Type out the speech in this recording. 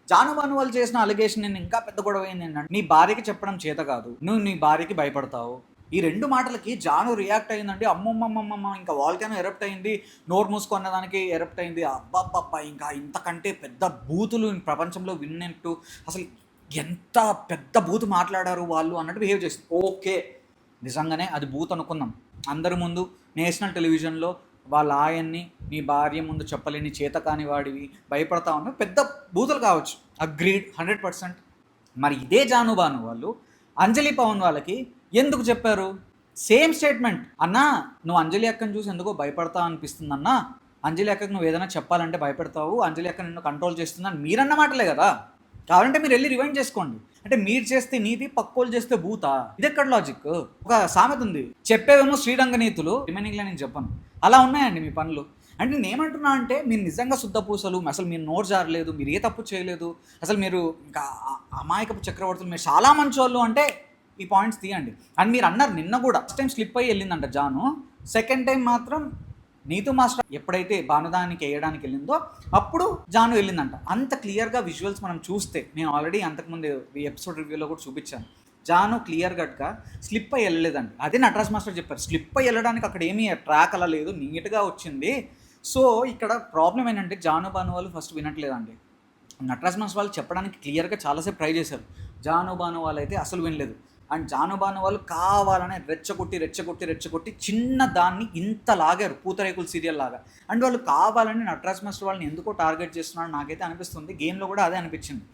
జాను భాను వాళ్ళు చేసిన అలిగేషన్ నేను ఇంకా పెద్ద గొడవ అయింది ఏంటంటే, నీ భార్యకి చెప్పడం చేత కాదు, నువ్వు నీ భార్యకి భయపడతావు. ఈ 2 మాటలకి జాను రియాక్ట్ అయిందండి. అమ్మమ్మమ్మమ్మమ్మ! ఇంకా వాల్కానో ఎరప్ట్ అయింది. నోరు మూసుకున్న దానికి ఎరప్ట్ అయింది. అబ్బబ్బబ్బా! ఇంకా ఇంతకంటే పెద్ద బూతులు ప్రపంచంలో విన్నట్టు అసలు ఎంత పెద్ద బూతు మాట్లాడారు వాళ్ళు అన్నట్టు బిహేవ్ చేసింది. ఓకే, నిజంగానే అది బూత్ అనుకుందాం. అందరి ముందు నేషనల్ టెలివిజన్లో వాళ్ళ ఆయన్ని నీ భార్య ముందు చెప్పలేని చేత కాని వాడివి, భయపడతా ఉన్న పెద్ద బూతులు కావచ్చు. అగ్రీడ్ 100%. మరి ఇదే జాను భాను వాళ్ళు అంజలి పవన్ వాళ్ళకి ఎందుకు చెప్పారు? Same statement. అన్నా నువ్వు అంజలి అక్కని చూసి ఎందుకో భయపడతావు అనిపిస్తుంది అన్నా, అంజలి అక్కకి నువ్వు ఏదైనా చెప్పాలంటే భయపెడతావు, అంజలి అక్క నిన్ను కంట్రోల్ చేస్తుందని మీరన్న మాటలే కదా. కావాలంటే మీరు వెళ్ళి రివైండ్ చేసుకోండి. అంటే మీరు చేస్తే నీతి, పక్కోళ్ళు చేస్తే భూతా? ఇది ఎక్కడ లాజిక్? ఒక సామెత ఉంది, చెప్పేవేమో శ్రీరంగ నీతులు, రిమైనింగ్లో నేను చెప్పను. అలా ఉన్నాయండి మీ పనులు. అంటే నేను ఏమంటున్నా అంటే, మీరు నిజంగా శుద్ధపూసలు, అసలు మీరు నోరు జారలేదు, మీరు ఏ తప్పు చేయలేదు, అసలు మీరు ఇంకా అమాయకపు చక్రవర్తులు, మీరు చాలా మంచోళ్ళు అంటే ఈ పాయింట్స్ తీయండి. అండ్ మీరు అన్నారు నిన్న కూడా, ఫస్ట్ టైం స్లిప్ అయ్యి వెళ్ళిందంట జాను, సెకండ్ టైం మాత్రం నీతు మాస్టర్ ఎప్పుడైతే భానుదానికి వేయడానికి వెళ్ళిందో అప్పుడు జాను వెళ్ళిందంట. అంత క్లియర్గా విజువల్స్ మనం చూస్తే, నేను ఆల్రెడీ అంతకుముందు ఈ ఎపిసోడ్ రివ్యూలో కూడా చూపించాను, జాను క్లియర్ కట్గా స్లిప్ అయ్యి వెళ్ళలేదండి. అదే నటరాజ్ మాస్టర్ చెప్పారు, స్లిప్ అయ్యి వెళ్ళడానికి అక్కడ ఏమీ ట్రాక్ అలా లేదు, నీట్గా వచ్చింది. సో ఇక్కడ ప్రాబ్లం ఏంటంటే, జాను భాను వాళ్ళు ఫస్ట్ వినట్లేదండి. నటరాజ్ మాస్టర్ వాళ్ళు చెప్పడానికి క్లియర్గా చాలాసేపు ట్రై చేశారు, జాను భాను వాళ్ళు అయితే అసలు వినలేదు. అండ్ జాను భాను వాళ్ళు కావాలనే రెచ్చగొట్టి చిన్న దాన్ని ఇంత లాగారు, పూతరేకుల సీరియల్ లాగా. అండ్ వాళ్ళు కావాలని నటరాజ్ మాస్టర్ వాళ్ళని ఎందుకో టార్గెట్ చేస్తున్నారని నాకైతే అనిపిస్తుంది. గేమ్లో కూడా అదే అనిపించింది.